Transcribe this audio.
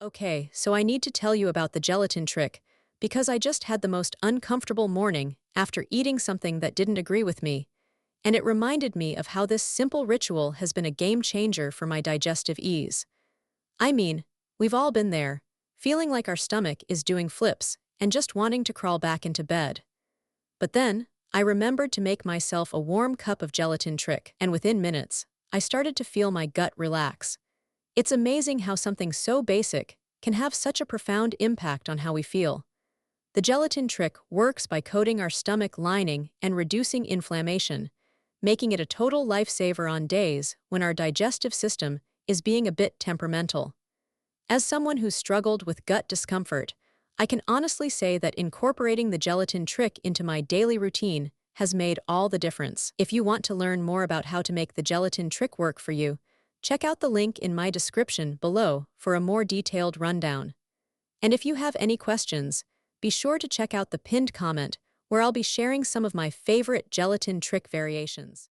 Okay, so I need to tell you about the gelatin trick because I just had the most uncomfortable morning after eating something that didn't agree with me, and it reminded me of how this simple ritual has been a game changer for my digestive ease. I mean, we've all been there, feeling like our stomach is doing flips and just wanting to crawl back into bed. But then, I remembered to make myself a warm cup of gelatin trick, and within minutes, I started to feel my gut relax. It's amazing how something so basic can have such a profound impact on how we feel. The gelatin trick works by coating our stomach lining and reducing inflammation, making it a total lifesaver on days when our digestive system is being a bit temperamental. As someone who's struggled with gut discomfort, I can honestly say that incorporating the gelatin trick into my daily routine has made all the difference. If you want to learn more about how to make the gelatin trick work for you, check out the link in my description below for a more detailed rundown. And if you have any questions, be sure to check out the pinned comment where I'll be sharing some of my favorite gelatin trick variations.